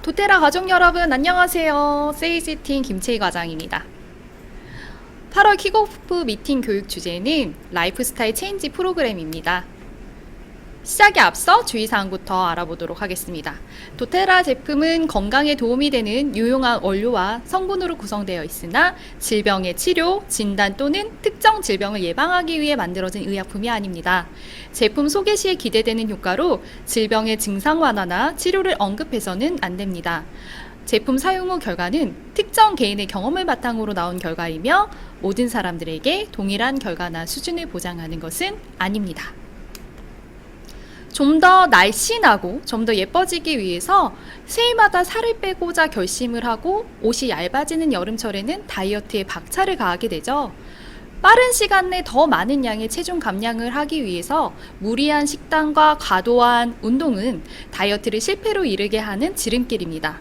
도테라 가족 여러분 안녕하세요. 세이지팀 김채희 과장입니다. 8월 킥오프 미팅 교육 주제는 라이프스타일 체인지 프로그램입니다. 시작에 앞서 주의사항부터 알아보도록 하겠습니다. 도테라 제품은 건강에 도움이 되는 유용한 원료와 성분으로 구성되어 있으나 질병의 치료, 진단 또는 특정 질병을 예방하기 위해 만들어진 의약품이 아닙니다. 제품 소개 시에 기대되는 효과로 질병의 증상 완화나 치료를 언급해서는 안 됩니다. 제품 사용 후 결과는 특정 개인의 경험을 바탕으로 나온 결과이며 모든 사람들에게 동일한 결과나 수준을 보장하는 것은 아닙니다. 좀 더 날씬하고 좀 더 예뻐지기 위해서 새해마다 살을 빼고자 결심을 하고 옷이 얇아지는 여름철에는 다이어트에 박차를 가하게 되죠. 빠른 시간 내 더 많은 양의 체중 감량을 하기 위해서 무리한 식단과 과도한 운동은 다이어트를 실패로 이르게 하는 지름길입니다.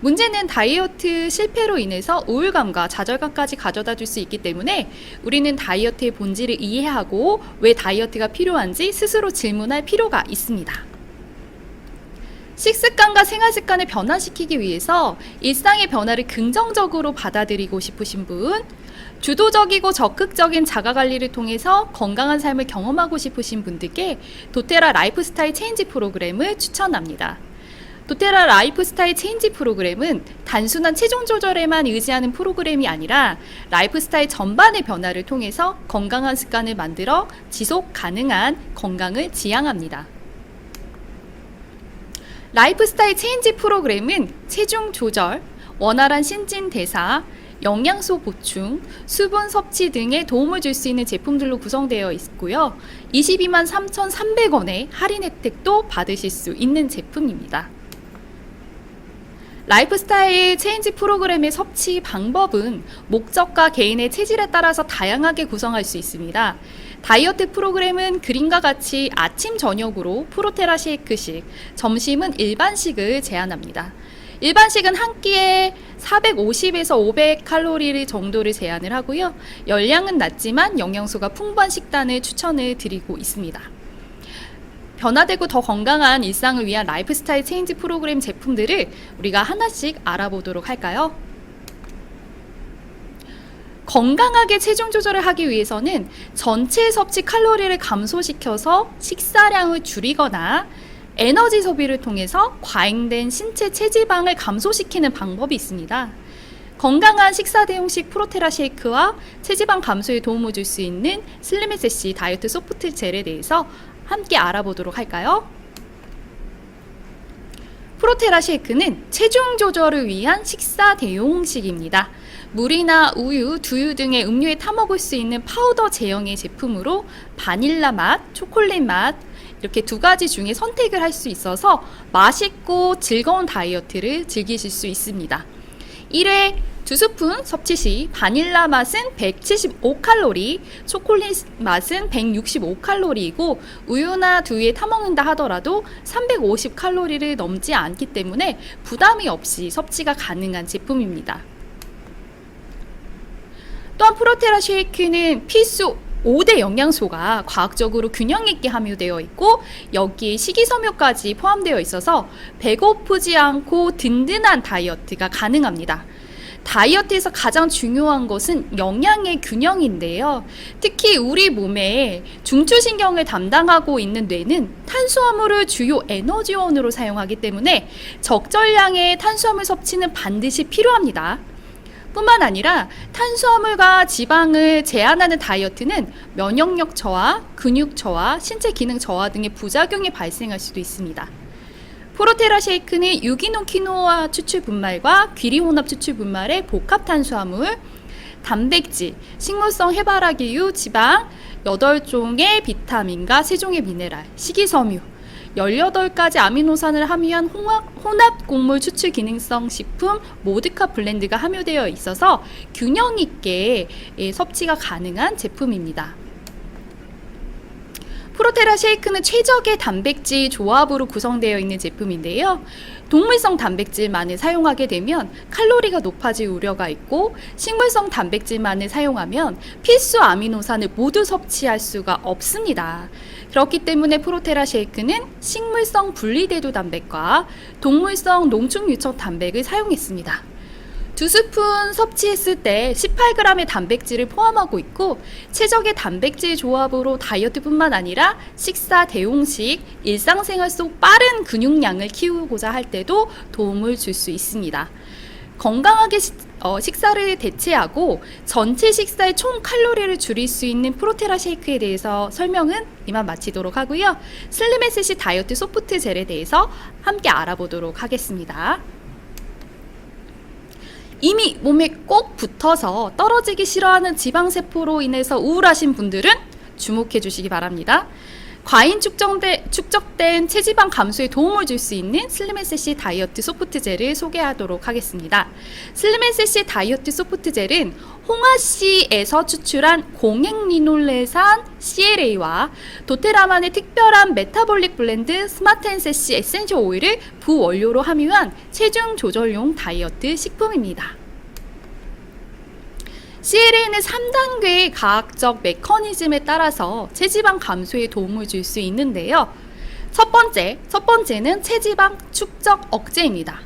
문제는 다이어트 실패로 인해서 우울감과 좌절감까지 가져다 줄 수 있기 때문에 우리는 다이어트의 본질을 이해하고 왜 다이어트가 필요한지 스스로 질문할 필요가 있습니다. 식습관과 생활습관을 변화시키기 위해서 일상의 변화를 긍정적으로 받아들이고 싶으신 분, 주도적이고 적극적인 자가관리를 통해서 건강한 삶을 경험하고 싶으신 분들께 도테라 라이프스타일 체인지 프로그램을 추천합니다. 도테라 라이프스타일 체인지 프로그램은 단순한 체중 조절에만 의지하는 프로그램이 아니라 라이프스타일 전반의 변화를 통해서 건강한 습관을 만들어 지속 가능한 건강을 지향합니다. 라이프스타일 체인지 프로그램은 체중 조절, 원활한 신진대사, 영양소 보충, 수분 섭취 등에 도움을 줄 수 있는 제품들로 구성되어 있고요. 22만 3,300원의 할인 혜택도 받으실 수 있는 제품입니다. 라이프스타일 체인지 프로그램의 섭취 방법은 목적과 개인의 체질에 따라서 다양하게 구성할 수 있습니다. 다이어트 프로그램은 그림과 같이 아침, 저녁으로 프로테라 쉐이크식, 점심은 일반식을 제한합니다. 일반식은 한 끼에 450에서 500칼로리 정도를 제한을 하고요. 열량은 낮지만 영양소가 풍부한 식단을 추천을 드리고 있습니다. 변화되고 더 건강한 일상을 위한 라이프스타일 체인지 프로그램 제품들을 우리가 하나씩 알아보도록 할까요? 건강하게 체중 조절을 하기 위해서는 전체 섭취 칼로리를 감소시켜서 식사량을 줄이거나 에너지 소비를 통해서 과잉된 신체 체지방을 감소시키는 방법이 있습니다. 건강한 식사 대용식 프로테라 쉐이크와 체지방 감소에 도움을 줄 수 있는 슬림에세시 다이어트 소프트 젤에 대해서 함께 알아보도록 할까요? 프로테라 쉐이크는 체중 조절을 위한 식사 대용식입니다. 물이나 우유, 두유 등의 음료에 타먹을 수 있는 파우더 제형의 제품으로 바닐라 맛, 초콜릿 맛 이렇게 두 가지 중에 선택을 할 수 있어서 맛있고 즐거운 다이어트를 즐기실 수 있습니다. 1회 2스푼 섭취 시 바닐라 맛은 175칼로리, 초콜릿 맛은 165칼로리이고 우유나 두유에 타먹는다 하더라도 350칼로리를 넘지 않기 때문에 부담이 없이 섭취가 가능한 제품입니다. 또한 프로테라 쉐이크는 필수 5대 영양소가 과학적으로 균형 있게 함유되어 있고 여기에 식이섬유까지 포함되어 있어서 배고프지 않고 든든한 다이어트가 가능합니다. 다이어트에서 가장 중요한 것은 영양의 균형인데요. 특히 우리 몸에 중추신경을 담당하고 있는 뇌는 탄수화물을 주요 에너지원으로 사용하기 때문에 적절량의 탄수화물 섭취는 반드시 필요합니다. 뿐만 아니라 탄수화물과 지방을 제한하는 다이어트는 면역력 저하, 근육 저하, 신체 기능 저하 등의 부작용이 발생할 수도 있습니다. 프로테라 쉐이크는 유기농 키노아 추출 분말과 귀리 혼합 추출 분말의 복합 탄수화물, 단백질, 식물성 해바라기유, 지방, 8종의 비타민과 3종의 미네랄, 식이섬유, 18가지 아미노산을 함유한 혼합 곡물 추출 기능성 식품 모드카 블렌드가 함유되어 있어서 균형 있게 섭취가 가능한 제품입니다. 프로테라 쉐이크는 최적의 단백질 조합으로 구성되어 있는 제품인데요. 동물성 단백질만을 사용하게 되면 칼로리가 높아질 우려가 있고, 식물성 단백질만을 사용하면 필수 아미노산을 모두 섭취할 수가 없습니다. 그렇기 때문에 프로테라 쉐이크는 식물성 분리대두 단백과 동물성 농축유청 단백을 사용했습니다. 2스푼 섭취했을 때 18g의 단백질을 포함하고 있고, 최적의 단백질 조합으로 다이어트뿐만 아니라 식사 대용식, 일상생활 속 빠른 근육량을 키우고자 할 때도 도움을 줄 수 있습니다. 건강하게 식사를 대체하고 전체 식사의 총 칼로리를 줄일 수 있는 프로테라 쉐이크에 대해서 설명은 이만 마치도록 하고요. 슬림 SC 다이어트 소프트 젤에 대해서 함께 알아보도록 하겠습니다. 이미 몸에 꼭 붙어서 떨어지기 싫어하는 지방세포로 인해서 우울하신 분들은 주목해 주시기 바랍니다. 과잉 축적된 체지방 감소에 도움을 줄 수 있는 슬림 SC 다이어트 소프트 젤을 소개하도록 하겠습니다. 슬림 SC 다이어트 소프트 젤은 홍화씨에서 추출한 공행리놀레산 CLA와 도테라만의 특별한 메타볼릭 블렌드 스마트 SC 에센셜 오일을 부원료로 함유한 체중 조절용 다이어트 식품입니다. CLA는 3단계의 과학적 메커니즘에 따라서 체지방 감소에 도움을 줄 수 있는데요. 첫 번째는 체지방 축적 억제입니다.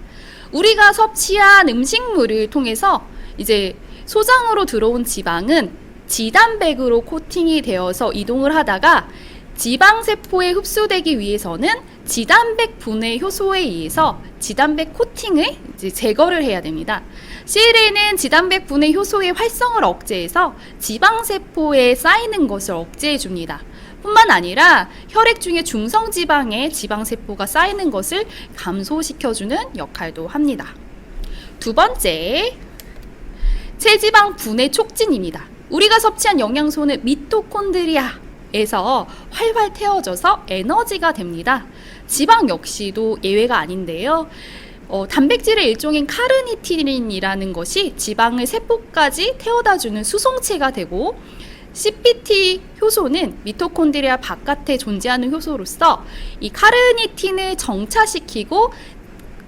우리가 섭취한 음식물을 통해서 이제 소장으로 들어온 지방은 지단백으로 코팅이 되어서 이동을 하다가 지방세포에 흡수되기 위해서는 지단백 분해 효소에 의해서 지단백 코팅을 제거를 해야 됩니다. CLA는 지단백 분해 효소의 활성을 억제해서 지방세포에 쌓이는 것을 억제해 줍니다. 뿐만 아니라 혈액 중에 중성지방에 지방세포가 쌓이는 것을 감소시켜주는 역할도 합니다. 두 번째, 체지방 분해 촉진입니다. 우리가 섭취한 영양소는 미토콘드리아에서 활활 태워져서 에너지가 됩니다. 지방 역시도 예외가 아닌데요. 단백질의 일종인 카르니틴이라는 것이 지방을 세포까지 태워다주는 수송체가 되고, CPT 효소는 미토콘드리아 바깥에 존재하는 효소로서 이 카르니틴을 정차시키고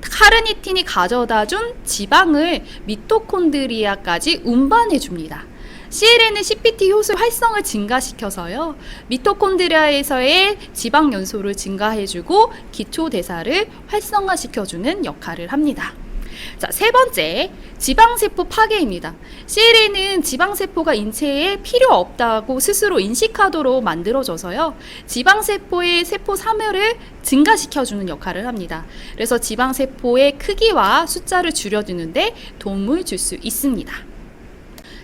카르니틴이 가져다준 지방을 미토콘드리아까지 운반해 줍니다. CLA는 CPT 효소 활성을 증가시켜서요, 미토콘드리아에서의 지방 연소를 증가해주고 기초 대사를 활성화시켜주는 역할을 합니다. 자, 세 번째, 지방세포 파괴입니다. CLA는 지방세포가 인체에 필요 없다고 스스로 인식하도록 만들어져서요, 지방세포의 세포 사멸을 증가시켜주는 역할을 합니다. 그래서 지방세포의 크기와 숫자를 줄여주는데 도움을 줄 수 있습니다.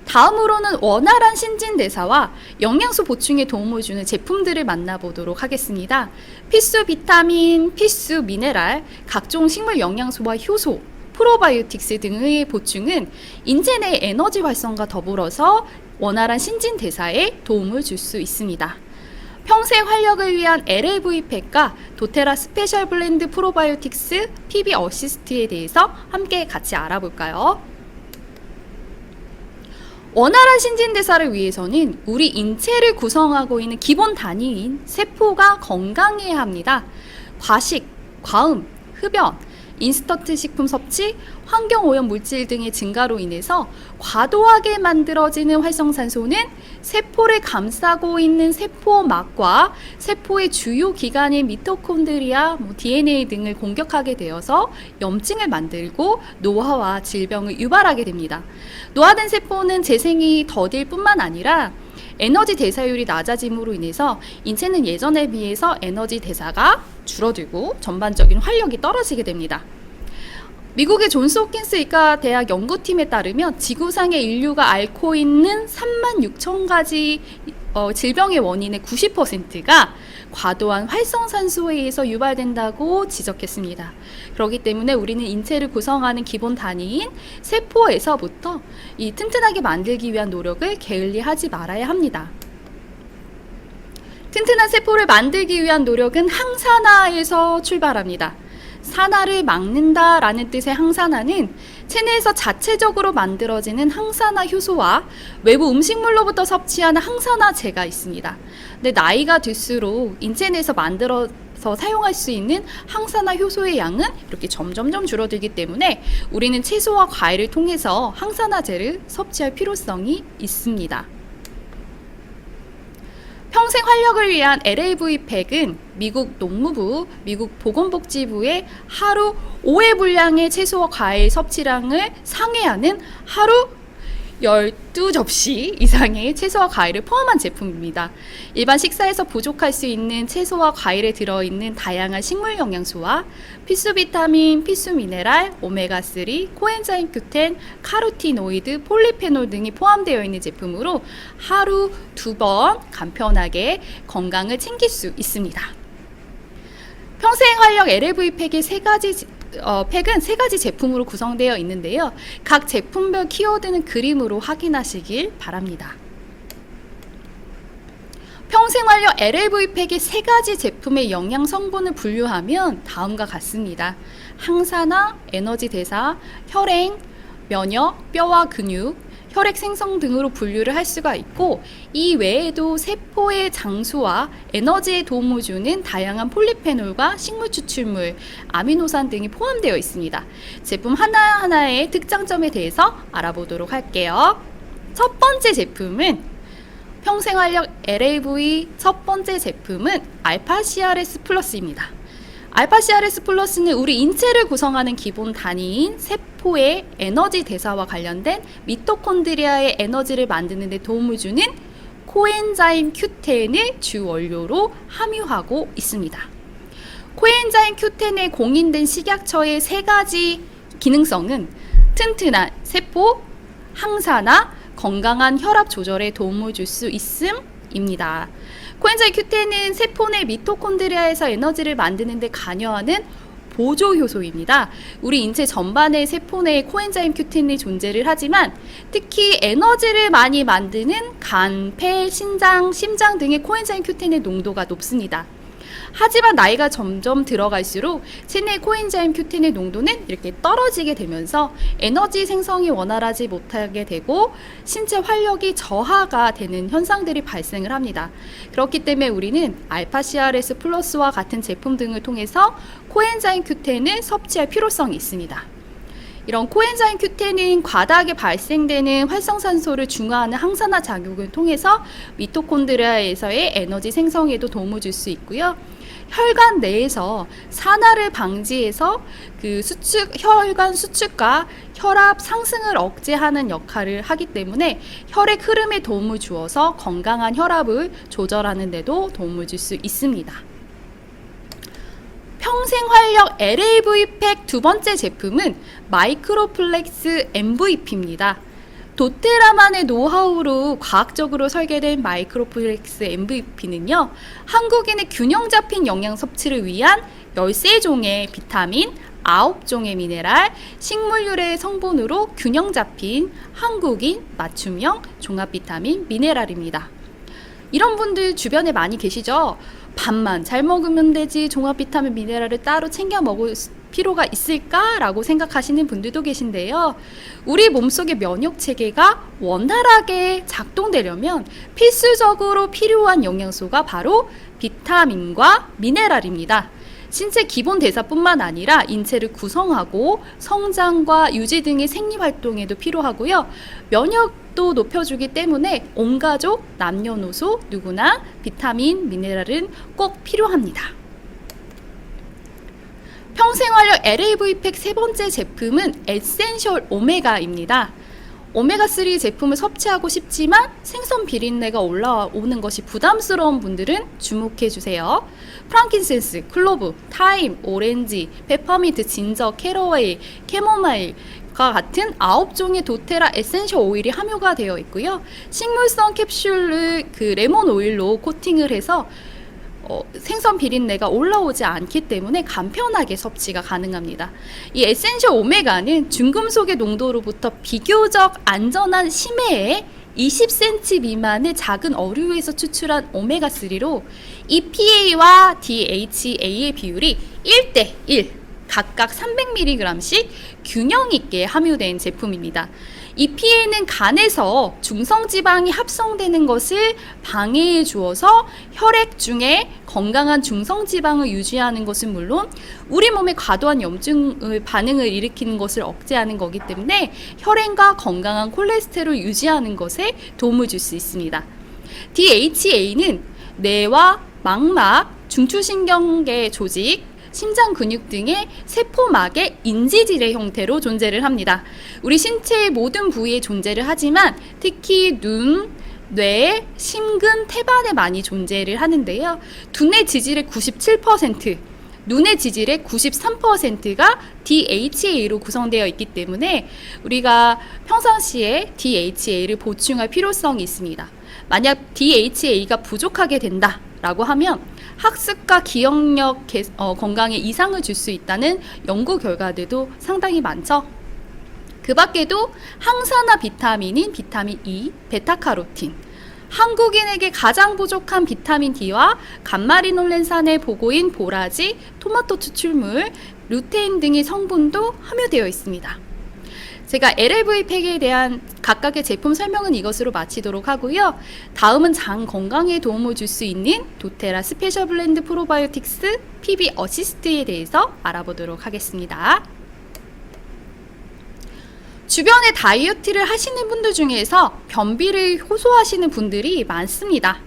다음으로는 원활한 신진대사와 영양소 보충에 도움을 주는 제품들을 만나보도록 하겠습니다. 필수 비타민, 필수 미네랄, 각종 식물 영양소와 효소, 프로바이오틱스 등의 보충은 인체 내 에너지 활성과 더불어서 원활한 신진대사에 도움을 줄 수 있습니다. 평생 활력을 위한 LLV팩과 도테라 스페셜 블렌드 프로바이오틱스 PB 어시스트에 대해서 함께 같이 알아볼까요? 원활한 신진대사를 위해서는 우리 인체를 구성하고 있는 기본 단위인 세포가 건강해야 합니다. 과식, 과음, 흡연, 인스턴트 식품 섭취, 환경오염 물질 등의 증가로 인해서 과도하게 만들어지는 활성산소는 세포를 감싸고 있는 세포막과 세포의 주요 기관인 미토콘드리아, DNA 등을 공격하게 되어서 염증을 만들고 노화와 질병을 유발하게 됩니다. 노화된 세포는 재생이 더딜 뿐만 아니라 에너지 대사율이 낮아짐으로 인해서 인체는 예전에 비해서 에너지 대사가 줄어들고 전반적인 활력이 떨어지게 됩니다. 미국의 존스 홉킨스 의과대학 연구팀에 따르면 지구상의 인류가 앓고 있는 36,000가지 질병의 원인의 90%가 과도한 활성산소에 의해서 유발된다고 지적했습니다. 그렇기 때문에 우리는 인체를 구성하는 기본 단위인 세포에서부터 이 튼튼하게 만들기 위한 노력을 게을리하지 말아야 합니다. 튼튼한 세포를 만들기 위한 노력은 항산화에서 출발합니다. 산화를 막는다라는 뜻의 항산화는 체내에서 자체적으로 만들어지는 항산화 효소와 외부 음식물로부터 섭취하는 항산화제가 있습니다. 근데 나이가 들수록 인체 내에서 만들어서 사용할 수 있는 항산화 효소의 양은 이렇게 점점점 줄어들기 때문에 우리는 채소와 과일을 통해서 항산화제를 섭취할 필요성이 있습니다. 평생 활력을 위한 LAV팩은 미국 농무부, 미국 보건복지부의 하루 5회 분량의 채소와 과일 섭취량을 상회하는 하루 12접시 이상의 채소와 과일을 포함한 제품입니다. 일반 식사에서 부족할 수 있는 채소와 과일에 들어있는 다양한 식물 영양소와 필수 비타민, 필수 미네랄, 오메가3, 코엔자임 Q10, 카로티노이드, 폴리페놀 등이 포함되어 있는 제품으로 하루 2번 간편하게 건강을 챙길 수 있습니다. 평생 활력 LAV팩의 팩은 세 가지 제품으로 구성되어 있는데요. 각 제품별 키워드는 그림으로 확인하시길 바랍니다. 평생활력 LAV팩의 세 가지 제품의 영양 성분을 분류하면 다음과 같습니다. 항산화, 에너지 대사, 혈행, 면역, 뼈와 근육, 혈액 생성 등으로 분류를 할 수가 있고, 이 외에도 세포의 장수와 에너지에 도움을 주는 다양한 폴리페놀과 식물 추출물, 아미노산 등이 포함되어 있습니다. 제품 하나하나의 특장점에 대해서 알아보도록 할게요. 첫 번째 제품은 평생활력 LAV 첫 번째 제품은 알파-CRS 플러스입니다. 알파-CRS 플러스는 우리 인체를 구성하는 기본 단위인 세포의 에너지 대사와 관련된 미토콘드리아의 에너지를 만드는 데 도움을 주는 코엔자임 Q10을 주 원료로 함유하고 있습니다. 코엔자임 Q10에 공인된 식약처의 세 가지 기능성은 튼튼한 세포, 항산화, 건강한 혈압 조절에 도움을 줄 수 있음입니다. 코엔자임 Q10은 세포 내 미토콘드리아에서 에너지를 만드는 데 관여하는 보조 효소입니다. 우리 인체 전반의 세포 내에 코엔자임 Q10이 존재를 하지만 특히 에너지를 많이 만드는 간, 폐, 심장 등의 코엔자임 Q10의 농도가 높습니다. 하지만 나이가 점점 들어갈수록 체내 코엔자임 Q10의 농도는 이렇게 떨어지게 되면서 에너지 생성이 원활하지 못하게 되고 신체 활력이 저하가 되는 현상들이 발생을 합니다. 그렇기 때문에 우리는 알파-CRS 플러스와 같은 제품 등을 통해서 코엔자임 Q10을 섭취할 필요성이 있습니다. 이런 코엔자임 Q10은 과다하게 발생되는 활성산소를 중화하는 항산화 작용을 통해서 미토콘드리아에서의 에너지 생성에도 도움을 줄 수 있고요. 혈관 내에서 산화를 방지해서 혈관 수축과 혈압 상승을 억제하는 역할을 하기 때문에 혈액 흐름에 도움을 주어서 건강한 혈압을 조절하는 데도 도움을 줄 수 있습니다. 평생활력 LAV팩 두 번째 제품은 마이크로플렉스 MVP입니다. 도테라만의 노하우로 과학적으로 설계된 마이크로플렉스 MVP는요, 한국인의 균형 잡힌 영양 섭취를 위한 13종의 비타민, 9종의 미네랄, 식물 유래 성분으로 균형 잡힌 한국인 맞춤형 종합 비타민 미네랄입니다. 이런 분들 주변에 많이 계시죠? 밥만 잘 먹으면 되지 종합 비타민 미네랄을 따로 챙겨 먹을 필요가 있을까라고 생각하시는 분들도 계신데요. 우리 몸속의 면역 체계가 원활하게 작동되려면 필수적으로 필요한 영양소가 바로 비타민과 미네랄입니다. 신체 기본 대사뿐만 아니라 인체를 구성하고 성장과 유지 등의 생리활동에도 필요하고요. 면역도 높여주기 때문에 온 가족, 남녀노소 누구나 비타민, 미네랄은 꼭 필요합니다. 평생활력 LAV팩 세 번째 제품은 에센셜 오메가입니다. 오메가3 제품을 섭취하고 싶지만 생선 비린내가 올라오는 것이 부담스러운 분들은 주목해주세요. 프랑킨센스, 클로브, 타임, 오렌지, 페퍼민트, 진저, 캐러웨이, 캐모마일과 같은 9종의 도테라 에센셜 오일이 함유가 되어 있고요. 식물성 캡슐을 레몬 오일로 코팅을 해서 생선 비린내가 올라오지 않기 때문에 간편하게 섭취가 가능합니다. 이 에센셜 오메가는 중금속의 농도로부터 비교적 안전한 심해에 20cm 미만의 작은 어류에서 추출한 오메가3로 EPA와 DHA의 비율이 1:1 각각 300mg씩 균형 있게 함유된 제품입니다. 이 피해는 간에서 중성지방이 합성되는 것을 방해해 주어서 혈액 중에 건강한 중성지방을 유지하는 것은 물론 우리 몸에 과도한 염증 반응을 일으키는 것을 억제하는 거기 때문에 혈행과 건강한 콜레스테롤 유지하는 것에 도움을 줄 수 있습니다. DHA는 뇌와 망막, 중추신경계 조직, 심장 근육 등의 세포막의 인지질의 형태로 존재를 합니다. 우리 신체의 모든 부위에 존재를 하지만 특히 눈, 뇌, 심근, 태반에 많이 존재를 하는데요. 두뇌 지질의 97%, 눈의 지질의 93%가 DHA로 구성되어 있기 때문에 우리가 평상시에 DHA를 보충할 필요성이 있습니다. 만약 DHA가 부족하게 된다라고 하면 학습과 기억력 건강에 이상을 줄 수 있다는 연구 결과들도 상당히 많죠. 그 밖에도 항산화 비타민인 비타민 E, 베타카로틴, 한국인에게 가장 부족한 비타민 D와 감마리놀렌산의 보고인 보라지, 토마토 추출물, 루테인 등의 성분도 함유되어 있습니다. 제가 LLV 팩에 대한 각각의 제품 설명은 이것으로 마치도록 하고요. 다음은 장 건강에 도움을 줄 수 있는 도테라 스페셜 블렌드 프로바이오틱스 PB 어시스트에 대해서 알아보도록 하겠습니다. 주변에 다이어트를 하시는 분들 중에서 변비를 호소하시는 분들이 많습니다.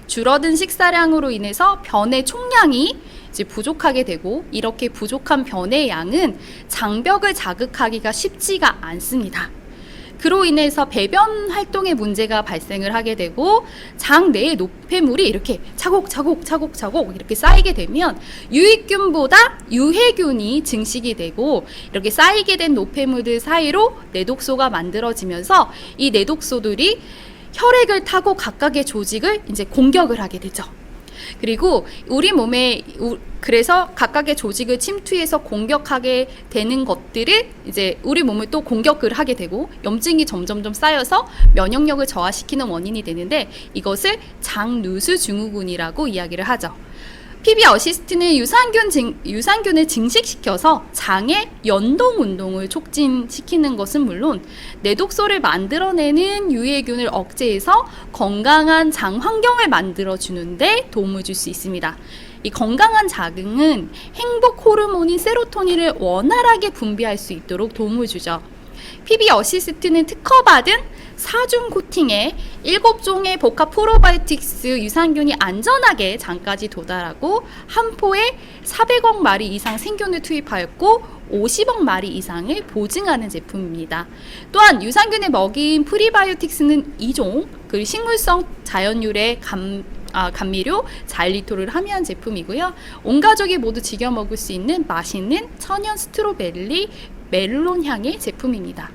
줄어든 식사량으로 인해서 변의 총량이 이제 부족하게 되고, 이렇게 부족한 변의 양은 장벽을 자극하기가 쉽지가 않습니다. 그로 인해서 배변 활동에 문제가 발생을 하게 되고 장 내에 노폐물이 이렇게 차곡차곡 이렇게 쌓이게 되면 유익균보다 유해균이 증식이 되고, 이렇게 쌓이게 된 노폐물들 사이로 내독소가 만들어지면서 이 내독소들이 혈액을 타고 각각의 조직을 이제 공격을 하게 되죠. 그리고 우리 몸에 그래서 각각의 조직을 침투해서 공격하게 되는 것들을 이제 우리 몸을 또 공격을 하게 되고 염증이 점점점 쌓여서 면역력을 저하시키는 원인이 되는데, 이것을 장누수 증후군이라고 이야기를 하죠. PB 어시스트는 유산균을 증식시켜서 장의 연동 운동을 촉진시키는 것은 물론 내독소를 만들어내는 유해균을 억제해서 건강한 장 환경을 만들어주는데 도움을 줄 수 있습니다. 이 건강한 장은 행복 호르몬인 세로토닌을 원활하게 분비할 수 있도록 도움을 주죠. PB 어시스트는 특허받은 4중 코팅에 7종의 복합 프로바이오틱스 유산균이 안전하게 장까지 도달하고 한 포에 400억 마리 이상 생균을 투입하였고 50억 마리 이상을 보증하는 제품입니다. 또한 유산균에 먹인 프리바이오틱스는 2종, 그리고 식물성 자연유래 감미료, 자일리톨을 함유한 제품이고요. 온 가족이 모두 즐겨 먹을 수 있는 맛있는 천연 스트로베리 멜론 향의 제품입니다.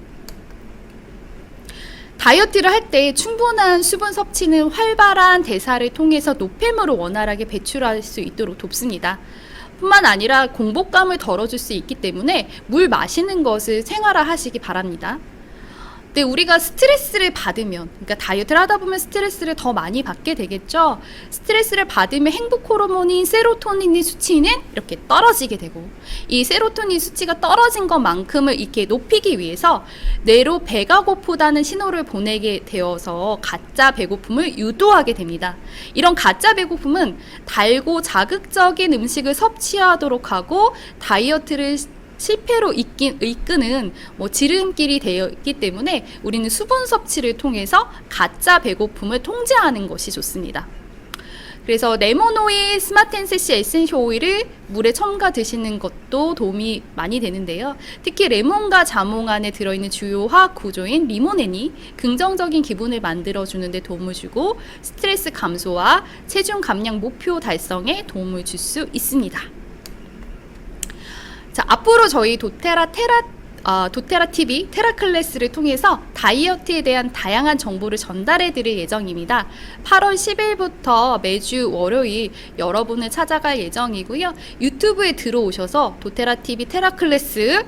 다이어트를 할 때 충분한 수분 섭취는 활발한 대사를 통해서 노폐물을 원활하게 배출할 수 있도록 돕습니다. 뿐만 아니라 공복감을 덜어줄 수 있기 때문에 물 마시는 것을 생활화하시기 바랍니다. 근데 우리가 스트레스를 받으면, 그러니까 다이어트를 하다 보면 스트레스를 더 많이 받게 되겠죠. 스트레스를 받으면 행복 호르몬인 세로토닌의 수치는 이렇게 떨어지게 되고, 이 세로토닌 수치가 떨어진 것만큼을 이렇게 높이기 위해서 뇌로 배가 고프다는 신호를 보내게 되어서 가짜 배고픔을 유도하게 됩니다. 이런 가짜 배고픔은 달고 자극적인 음식을 섭취하도록 하고 다이어트를 실패로 이끄는 지름길이 되어 있기 때문에 우리는 수분 섭취를 통해서 가짜 배고픔을 통제하는 것이 좋습니다. 그래서 레몬오일, 스마텐세시 에센셜 오일을 물에 첨가 드시는 것도 도움이 많이 되는데요. 특히 레몬과 자몽 안에 들어있는 주요 화학 구조인 리모넨이 긍정적인 기분을 만들어주는 데 도움을 주고 스트레스 감소와 체중 감량 목표 달성에 도움을 줄 수 있습니다. 자, 앞으로 저희 도테라 TV 테라클래스를 통해서 다이어트에 대한 다양한 정보를 전달해 드릴 예정입니다. 8월 10일부터 매주 월요일 여러분을 찾아갈 예정이고요. 유튜브에 들어오셔서 도테라 TV 테라클래스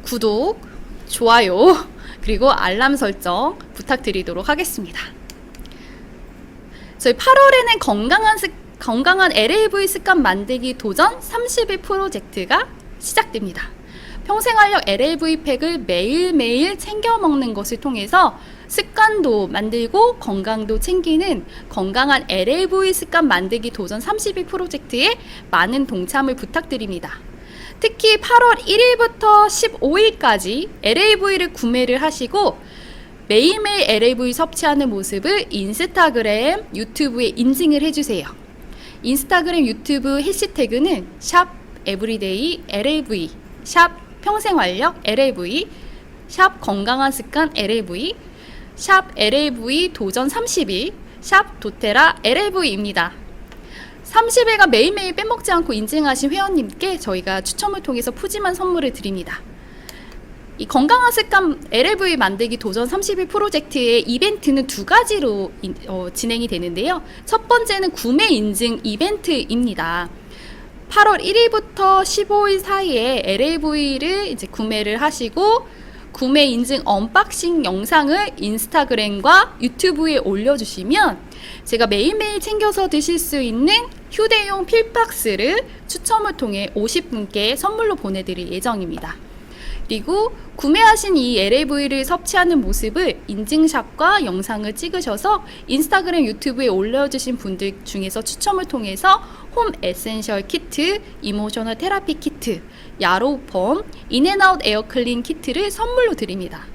구독, 좋아요, 그리고 알람 설정 부탁드리도록 하겠습니다. 저희 8월에는 건강한 LAV 습관 만들기 도전 30일 프로젝트가 시작됩니다. 평생활력 LAV 팩을 매일매일 챙겨 먹는 것을 통해서 습관도 만들고 건강도 챙기는 건강한 LAV 습관 만들기 도전 30일 프로젝트에 많은 동참을 부탁드립니다. 특히 8월 1일부터 15일까지 LAV를 구매를 하시고 매일매일 LAV 섭취하는 모습을 인스타그램, 유튜브에 인증을 해주세요. 인스타그램, 유튜브 해시태그는 샵 에브리데이 LAV, 샵 평생활력 LAV, 샵 건강한 습관 LAV, 샵 LAV 도전 30일, 샵 도테라 LAV입니다. 30일간 매일매일 빼먹지 않고 인증하신 회원님께 저희가 추첨을 통해서 푸짐한 선물을 드립니다. 이 건강한 습관 LAV 만들기 도전 30일 프로젝트의 이벤트는 두 가지로 진행이 되는데요. 첫 번째는 구매 인증 이벤트입니다. 8월 1일부터 15일 사이에 LAV를 이제 구매를 하시고 구매 인증 언박싱 영상을 인스타그램과 유튜브에 올려주시면 제가 매일매일 챙겨서 드실 수 있는 휴대용 필박스를 추첨을 통해 50분께 선물로 보내드릴 예정입니다. 그리고 구매하신 이 LAV를 섭취하는 모습을 인증샷과 영상을 찍으셔서 인스타그램, 유튜브에 올려주신 분들 중에서 추첨을 통해서 홈 에센셜 키트, 이모셔널 테라피 키트, 야로펌, 인앤아웃 에어클린 키트를 선물로 드립니다.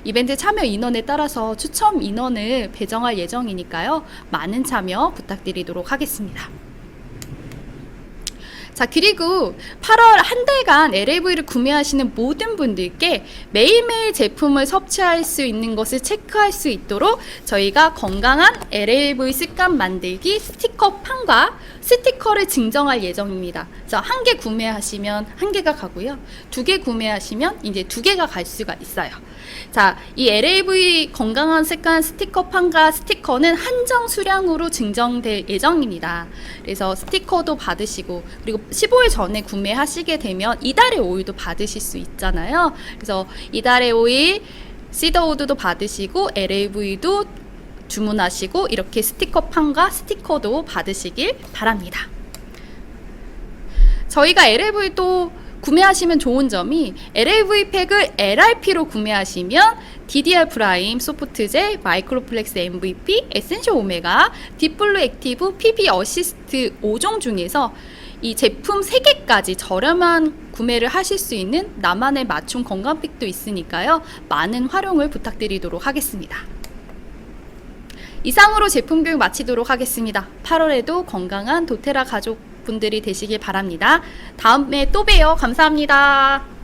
이벤트 참여 인원에 따라서 추첨 인원을 배정할 예정이니까요. 많은 참여 부탁드리도록 하겠습니다. 자, 그리고 8월 한 달간 LAV를 구매하시는 모든 분들께 매일매일 제품을 섭취할 수 있는 것을 체크할 수 있도록 저희가 건강한 LAV 습관 만들기 스티커판과 스티커를 증정할 예정입니다. 그래서 한 개 구매하시면 한 개가 가고요. 2개 구매하시면 이제 2개가 갈 수가 있어요. 자, 이 LAV 건강한 습관 스티커판과 스티커는 한정 수량으로 증정될 예정입니다. 그래서 스티커도 받으시고 그리고 15일 전에 구매하시게 되면 이달의 오일도 받으실 수 있잖아요. 그래서 이달의 오일, 시더우드도 받으시고 LAV도 주문하시고 이렇게 스티커판과 스티커도 받으시길 바랍니다. 저희가 LAV도 구매하시면 좋은 점이 LAV 팩을 LRP로 구매하시면 DDR 프라임, 소프트젤, 마이크로플렉스 MVP, 에센셜 오메가, 딥블루 액티브, PB 어시스트 5종 중에서 이 제품 3개까지 저렴한 구매를 하실 수 있는 나만의 맞춤 건강팩도 있으니까요. 많은 활용을 부탁드리도록 하겠습니다. 이상으로 제품 교육 마치도록 하겠습니다. 8월에도 건강한 도테라 가족분들이 되시길 바랍니다. 다음에 또 봬요. 감사합니다.